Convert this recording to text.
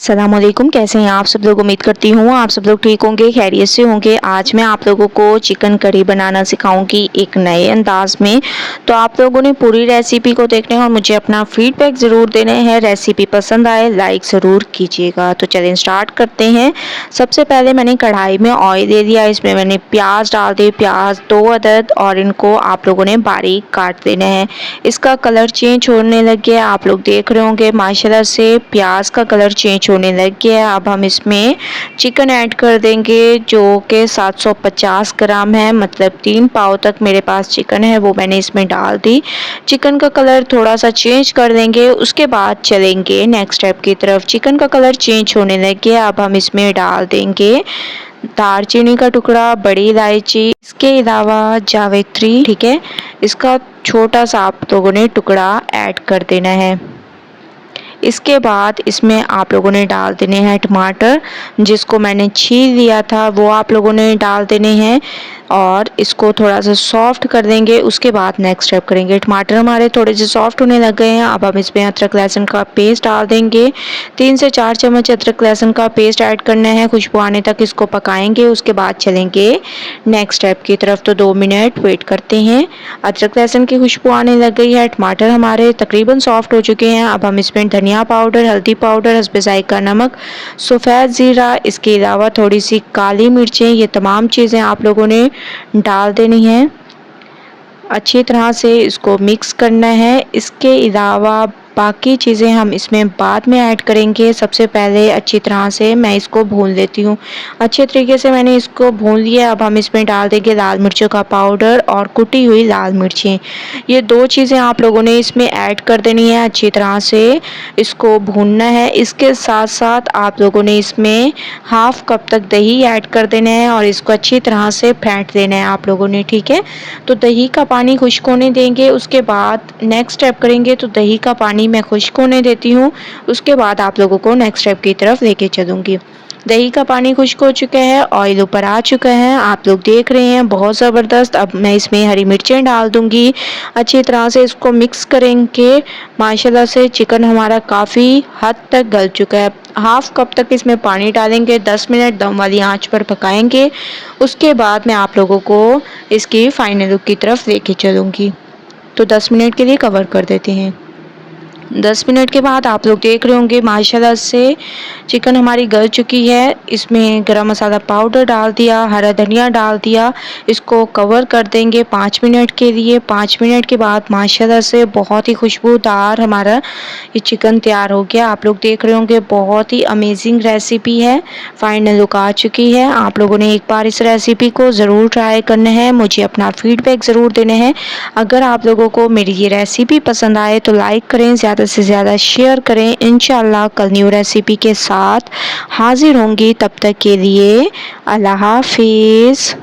सलामुअलैकुम, कैसे हैं आप सब लोग। उम्मीद करती हूँ आप सब लोग ठीक होंगे, खैरियत से होंगे। आज मैं आप लोगों को चिकन करी बनाना सिखाऊंगी एक नए अंदाज में। तो आप लोगों ने पूरी रेसिपी को देखना है और मुझे अपना फीडबैक ज़रूर देना है। रेसिपी पसंद आए लाइक ज़रूर कीजिएगा। तो चलें स्टार्ट करते हैं। सबसे पहले मैंने कढ़ाई में ऑयल दे दिया, इसमें मैंने प्याज डाल दिए, प्याज 2 अदद, और इनको आप लोगों ने बारीक काट देना है। इसका कलर चेंज होने लग गया, आप लोग देख रहे होंगे माशाल्लाह से प्याज का कलर चेंज होने लग गया है। अब हम इसमें चिकन ऐड कर देंगे जो कि 750 ग्राम है, मतलब 3 पाव तक मेरे पास चिकन है, वो मैंने इसमें डाल दी। चिकन का कलर थोड़ा सा चेंज कर देंगे, उसके बाद चलेंगे नेक्स्ट स्टेप की तरफ। चिकन का कलर चेंज होने लग गया, अब हम इसमें डाल देंगे दालचीनी का टुकड़ा, बड़ी इलायची, इसके अलावा जावित्री, ठीक है, इसका छोटा सा आप लोगों ने टुकड़ा ऐड कर देना है। इसके बाद इसमें आप लोगों ने डाल देने हैं टमाटर, जिसको मैंने छील लिया था वो आप लोगों ने डाल देने हैं और इसको थोड़ा सा सॉफ्ट कर देंगे। उसके बाद नेक्स्ट स्टेप करेंगे। टमाटर हमारे थोड़े से सॉफ्ट होने लग गए हैं, अब हम इसमें अदरक लहसुन का पेस्ट डाल देंगे। 3 से 4 चम्मच अदरक लहसुन का पेस्ट ऐड करना है, खुशबू आने तक इसको पकाएंगे। उसके बाद चलेंगे नेक्स्ट स्टेप की तरफ। तो 2 मिनट वेट करते हैं। अदरक लहसुन की खुशबू आने लग गई है, टमाटर हमारे तकरीबन सॉफ्ट हो चुके हैं। अब हम इसमें धनिया पाउडर, हल्दी पाउडर, हस्बे जायका नमक, सफ़ेद ज़ीरा, इसके अलावा थोड़ी सी काली मिर्चें, ये तमाम चीज़ें आप लोगों ने डाल देनी है। अच्छी तरह से इसको मिक्स करना है। इसके अलावा बाकी चीज़ें हम इसमें बाद में ऐड करेंगे। सबसे पहले अच्छी तरह से मैं इसको भून लेती हूँ। अच्छे तरीके से मैंने इसको भून लिया। अब हम इसमें डाल देंगे लाल मिर्चों का पाउडर और कुटी हुई लाल मिर्चें। ये 2 चीज़ें आप लोगों ने इसमें ऐड कर देनी है। अच्छी तरह से इसको भूनना है। इसके साथ साथ आप लोगों ने इसमें हाफ कप तक दही ऐड कर देना है और इसको अच्छी तरह से फेंट देना है आप लोगों ने, ठीक है। तो दही का पानी खुश्क होने देंगे। उसके बाद नेक्स्ट स्टेप करेंगे। तो दही का पानी मैं खुश्क होने देती हूँ, उसके बाद आप लोगों को नेक्स्ट स्टेप की तरफ लेके चलूँगी। दही का पानी खुश्क हो चुका है, ऑयल ऊपर आ चुका है, आप लोग देख रहे हैं, बहुत ज़बरदस्त। अब मैं इसमें हरी मिर्चें डाल दूंगी। अच्छी तरह से इसको मिक्स करेंगे। माशाल्लाह से चिकन हमारा काफ़ी हद तक गल चुका है। हाफ कप तक इसमें पानी डालेंगे, 10 मिनट दम वाली आंच पर पकाएंगे। उसके बाद मैं आप लोगों को इसकी फाइनल लुक की तरफ लेके चलूँगी। तो 10 मिनट के लिए कवर कर देते हैं। 10 मिनट के बाद आप लोग देख रहे होंगे माशाल्लाह से चिकन हमारी गल चुकी है। इसमें गरम मसाला पाउडर डाल दिया, हरा धनिया डाल दिया। इसको कवर कर देंगे 5 मिनट के लिए। 5 मिनट के बाद माशाल्लाह से बहुत ही खुशबूदार हमारा ये चिकन तैयार हो गया। आप लोग देख रहे होंगे बहुत ही अमेजिंग रेसिपी है, फाइनल लुक आ चुकी है। आप लोगों ने एक बार इस रेसिपी को ज़रूर ट्राई करना है, मुझे अपना फीडबैक ज़रूर देना है। अगर आप लोगों को मेरी ये रेसिपी पसंद आए तो लाइक करें, ज़्यादा से ज़्यादा शेयर करें। इंशाल्लाह कल न्यू रेसिपी के साथ हाजिर होंगी, तब तक के लिए अल्लाह हाफिज़।